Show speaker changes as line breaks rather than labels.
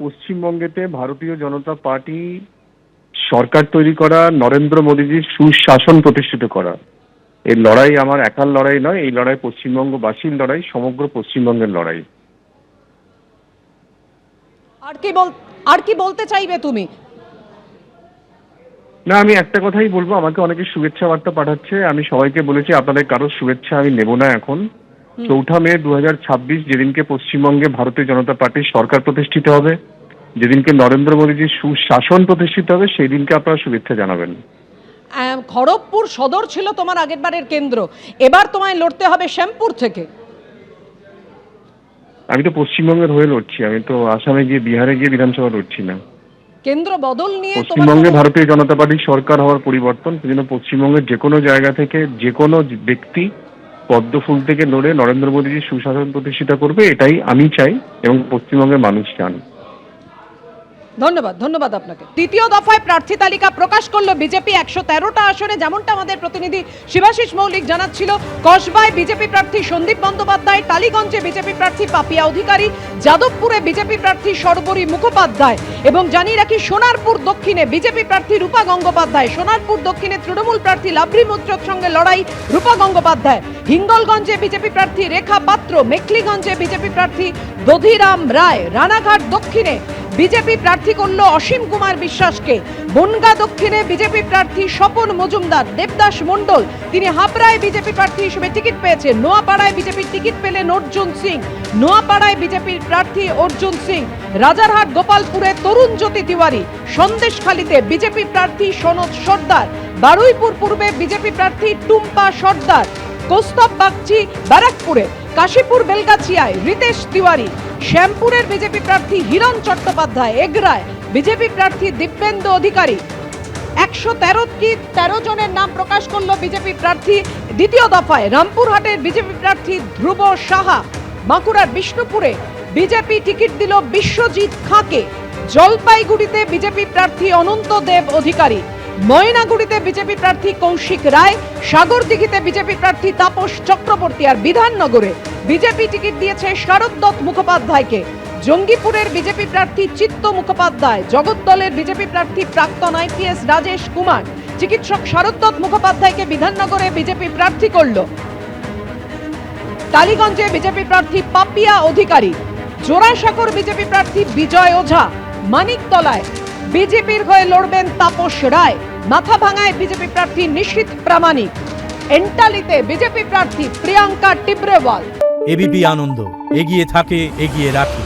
পশ্চিমবঙ্গেতে ভারতীয় জনতা পার্টি সরকার তৈরি করা, নরেন্দ্র মোদীজির সুশাসন প্রতিষ্ঠিত করা, এই লড়াই আমার একার লড়াই নয়, এই লড়াই পশ্চিমবঙ্গবাসীর লড়াই, সমগ্র পশ্চিমবঙ্গের লড়াই।
আর কি বলতে চাইবে তুমি?
না, আমি একটা কথাই বলবো, আমাকে অনেকে শুভেচ্ছা বার্তা পাঠাচ্ছে, আমি সবাইকে বলেছি আপনাদের কারোর শুভেচ্ছা আমি নেব না এখন। 4 মে 2026 যেদিনকে পশ্চিমবঙ্গে ভারতীয় জনতা পার্টির সরকার প্রতিষ্ঠিত হবে, যেদিনকে নরেন্দ্র মোদীজির সুশাসন প্রতিষ্ঠিত হবে, সেই দিনকে আপনারা শুভেচ্ছা জানাবেন।
খড়গপুর সদর ছিল তোমার আগেরবারের কেন্দ্র, এবার তোমায় লড়তে হবে শ্যামপুর থেকে।
আমি তো পশ্চিমবঙ্গের হয়ে লড়ছি, আমি তো আসামে গিয়ে, বিহারে গিয়ে বিধানসভা লড়ছি না।
কেন্দ্র বদল নিয়ে
পশ্চিমবঙ্গে ভারতীয় জনতা পার্টির সরকার হওয়ার পরিবর্তন, সেজন্য পশ্চিমবঙ্গের যে কোনো জায়গা থেকে যে কোনো ব্যক্তি পদ্মফুল থেকে লড়ে নরেন্দ্র মোদীজির সুশাসন প্রতিষ্ঠিত করবে, এটাই আমি চাই এবং পশ্চিমবঙ্গের মানুষ চান।
ধন্যবাদ আপনাকে। তৃতীয় দফায় প্রার্থী তালিকা প্রকাশ করলো বিজেপি 113টা আসনে, যেমনটা আমাদের প্রতিনিধি শিবাশিস মৌলিক জানাচ্ছিল। কসবায় বিজেপি প্রার্থী সন্দীপ বন্দ্যোপাধ্যায়, টালিগঞ্জে বিজেপি প্রার্থী পাপিয়া অধিকারী, যাদবপুরে বিজেপি প্রার্থী সর্বরী মুখোপাধ্যায় এবং জানিয়ে রাখি সোনারপুর দক্ষিণে বিজেপি প্রার্থী রূপা গঙ্গোপাধ্যায়। সোনারপুর দক্ষিণে তৃণমূল প্রার্থী লাভলি মুদ্রর সঙ্গে লড়াই রূপা গঙ্গোপাধ্যায়। হিঙ্গলগঞ্জে বিজেপি প্রার্থী রেখা পাত্র, মেখলিগঞ্জে বিজেপি প্রার্থী দধিরাম রায়, রানাঘাট দক্ষিণে বিজেপি প্রার্থী করল অসীম কুমার বিশ্বাসকে। বনগা দক্ষিণে বিজেপি প্রার্থী স্বপন মজুমদার। দেবদাস মণ্ডল, তিনি হাবড়ায় বিজেপি প্রার্থী হিসেবে টিকিট পেয়েছেন। নোয়াপাড়ায় বিজেপির টিকিট পেলেন অর্জুন সিং। নোয়াপাড়ায় বিজেপির প্রার্থী অর্জুন সিং। রাজারহাট গোপালপুরে তরুণ জ্যোতি তিওয়ারি। সন্দেশখালীতে বিজেপি প্রার্থী সনদ সর্দার। বারুইপুর পূর্বে বিজেপি প্রার্থী টুম্পা সর্দার। কৌস্তব বাগচি ব্যারাকপুরে। কাশীপুর বেলগাছিয়ায় রিতেশ তিওয়ারি। শ্যামপুরের বিজেপি প্রার্থী হিরণ চট্টোপাধ্যায়। এগরায় বিজেপি প্রার্থী দিব্যেন্দু অধিকারী। 113 জনের নাম প্রকাশ করলো বিজেপি প্রার্থী দ্বিতীয় দফায়। রামপুরহাটের বিজেপি প্রার্থী ধ্রুব সাহা। বাঁকুড়ার বিষ্ণুপুরে বিজেপি টিকিট দিল বিশ্বজিৎ খাঁকে। জলপাইগুড়িতে বিজেপি প্রার্থী অনন্ত দেব অধিকারী। ময়নাগুড়িতে বিজেপি প্রার্থী কৌশিক রায়। সাগরদিঘিতে বিজেপি প্রার্থী তাপস চক্রবর্তী। আর বিধাননগরে বিজেপি টিকিট দিয়েছে শারদ মুখোপাধ্যায়কে। জঙ্গিপুরের বিজেপি প্রার্থী চিত্ত মুখোপাধ্যায়। জগদ্দলের বিজেপি প্রার্থী প্রাক্তন আইপিএস রাজেশ কুমার। চিকিৎসক শারদ মুখোপাধ্যায়কে বিধাননগরে বিজেপি প্রার্থী করল। টালিগঞ্জে বিজেপি প্রার্থী পাপিয়া অধিকারী। জোড়াসাঁকোর বিজেপি প্রার্থী বিজয় ওঝা। মানিকতলায় বিজেপির হয়ে লড়বেন তাপস রায়। মাথাভাঙায় বিজেপি প্রার্থী নিশীথ প্রামাণিক। এন্টালিতে বিজেপি প্রার্থী প্রিয়াঙ্কা টিব্রেওয়াল।
এবিপি আনন্দ, এগিয়ে থাকে, এগিয়ে রাখে।